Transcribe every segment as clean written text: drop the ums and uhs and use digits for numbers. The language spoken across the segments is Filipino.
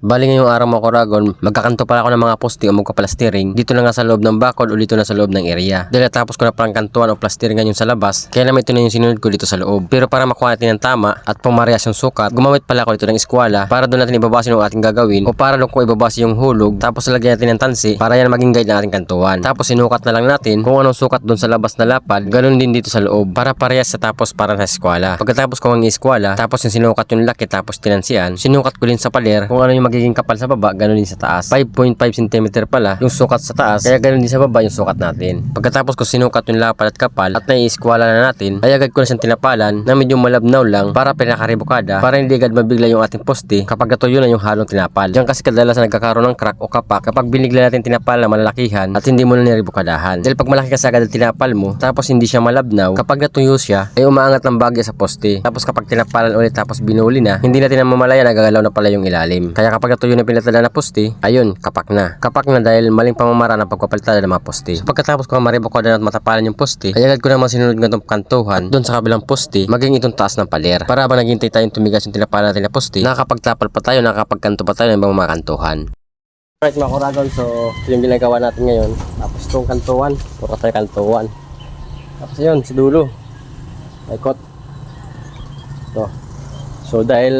Bali ngayong araw mga Koragon, magkakanto pala ako ng mga poste o magka-plastering dito na nga sa loob ng bakod o dito na sa loob ng area. Dahil natapos ko na parang kantuan o plasteringan yung sa labas, kaya naman ito na yung sinunod ko dito sa loob. Pero para makuha natin ng tama at pumarehas yung sukat, gumamit pala ako dito ng eskwala para doon natin ibabase yung ating gagawin o para doon ko ibabase yung hulog, tapos lagyan natin ng tansi para yan maging guide ng ating kantuan. Tapos sinukat na lang natin kung anong sukat doon sa labas na lapad, ganun din dito sa loob para parehas sa tapos para sa eskwala. Pagkatapos ko ang eskwala, tapos yung sinukat yung laki tapos tinansian, sinukat ko din sa paler kung ano yung magiging kapal sa baba, ganun din sa taas. 5.5 cm pala yung sukat sa taas, kaya ganun din sa baba yung sukat natin. Pagkatapos ko sinukat yung lapad at kapal at naiiskwala na natin, ay agad ko na siyang tinapalan na medyo malabnaw lang para pinakaribukada para hindi agad mabigla yung ating poste kapag natuyo na yung halong tinapal. Diyan kasi kadalasan nagkakaroon ng crack o kapak kapag binigla natin tinapal na malalakihan at hindi mo na niribukadahan. Dahil pag malaki kasi agad ang tinapal mo tapos hindi siya malabnaw, kapag natuyo siya ay umaangat ng bagya sa poste. Tapos kapag tinapalan ulit tapos binuli na, hindi natin namamalayan, nagagalaw na pala yung ilalim. Kaya kapag natuyo na pinatala na poste, ayun, kapak na. Kapak na dahil maling pamamara ng pagpapalitada ng mga poste. So, pagkatapos ko maribukada at matapalan yung poste, ay agad ko naman sinunod ng itong kantuhan doon sa kabilang poste, maging itong taas ng paler. Para habang naghintay tayong tumigas yung tinapalan natin na poste, nakakapagtapal pa tayo, nakakapagkanto pa tayo ng ibang mga kantuhan. Alright mga Koragon, so ito yung ginagawa natin ngayon. Tapos itong kantuhan, puro tayo kantuhan. Tapos yun, sa dulo, ikot. Ito. So dahil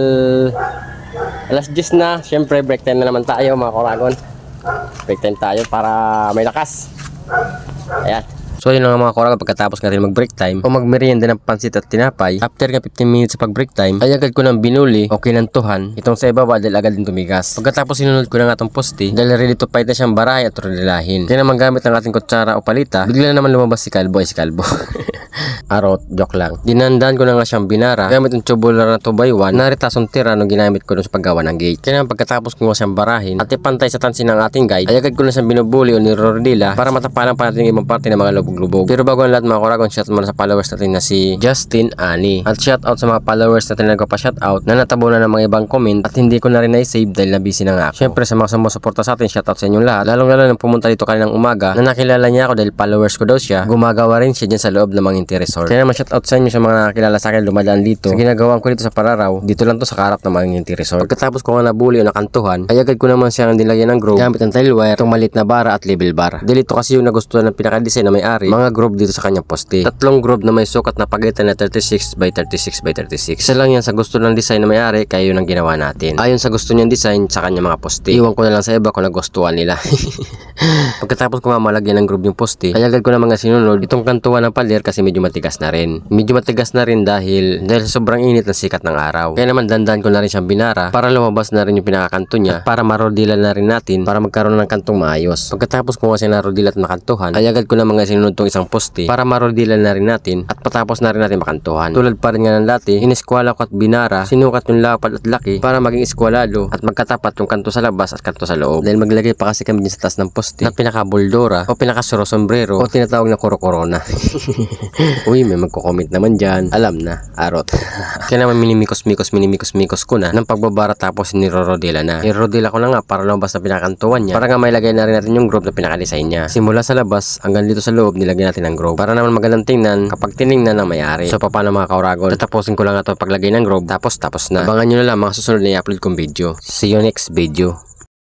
alas 10 na, syempre break time na naman tayo mga Koragon. Break time tayo para may lakas. Ayan. So yun lang mga Koragon, pagkatapos natin mag break time o magmerienda ng pansit at tinapay, after nga 15 minutes sa pag break time, ay agad ko nang binuli o kinantuhan itong sa ibaba dahil agad din tumigas. Pagkatapos sinunod ko na nga itong poste dahil ready to fight na siyang barahay at rodilahin. Kaya naman gamit ang ating kutsara o palita, bigla na naman lumabas si Kalbo. Arot, joke lang. Dinandaan ko na nga siyang binara gamit yung tubular na 2x1 na retasong tira nung ginamit ko dun sa paggawa ng gate. Kaya naman pagkatapos ko nga siyang barahin at ipantay sa tansi ng ating guide, ay agad ko na siyang binubuli o nirodila para matapalan pa natin yung ibang parte ng mga lubog-lubog. Pero bago ang lahat mga Koragon, shout muna sa followers natin na si Justin Ani. At shout out sa mga followers natin na nagpa-shout out na natabunan ng mga ibang comment at hindi ko na rin na-save dahil na-busy na nga ako. Syempre sa mga sumusuporta sa atin, shout out sa inyong lahat. Lalong-lalo nang pumunta dito kaninang umaga na nakilala niya ako dahil followers ko daw siya. Gumagawa rin siya dyan sa loob ng mga Resort. Kaya naman shout out sa inyo sa mga nakakilala sa akin dumadaan dito. Sa ginagawa ko dito sa Pararaw, dito lang to sa karap ng mga Resort. Pagkatapos ko nga nabuli o nakantuhan, ay agad ko naman siyang nilagyan ng groove gamit ang tile wire, itong maliit na bara at level bar. Dahil ito kasi yung nagustuhan ng pinaka-design na may-ari, mga groove dito sa kanyang poste. Tatlong groove na may sukat na pagitan na 36 by 36 by 36. Isa lang yan sa gusto ng design na may-ari, kaya yun ang ginawa natin. Ayon sa gusto niyang design sa kanyang mga poste. Iwan ko na lang sa iba kung nagustuhan nila. Pagkatapos ko nga malagyan ng groove yung poste, ay agad ko na mga sinunod itong kantuhan ng paler kasi medyo matigas na rin. Medyo matigas na rin dahil sa sobrang init ng sikat ng araw. Kaya naman dandan ko na rin siyang binara para lumabas na rin yung pinakakanto niya para marodila na rin natin para magkaroon ng kantong maayos. Pagkatapos ko nga siya narodila at makantuhan, ay agad ko na mga sinunod tong isang poste para marodila na rin natin at patapos na rin natin makantuhan. Tulad pa rin nga ng dati, ineskwala ko at binara, sinukat yung lapad at laki para maging eskwalado at magkatapat yung kanto sa labas at kanto sa loob. Dahil maglagay pa kasi kami sa taas ng poste na pinaka-buldora o pinaka-suro sombrero o tinatawag na kuro-korona. Uy, may magko-comment naman dyan. Alam na, arot. Kaya naman minimikos-mikos ko na ng pagbabara tapos nirorodila na. Nirorodila ko na nga para lumabas na pinakantuan niya para nga may lagay na rin natin yung groove na pinaka-design niya. Simula sa labas hanggang dito sa loob nilagyan natin ng groove para naman magandang tingnan kapag tinignan ng may-ari. So paano mga Koragon? Tatapusin ko lang ito paglagay ng groove tapos na. Abangan nyo na lang mga susunod na i-upload kong video. See you next video.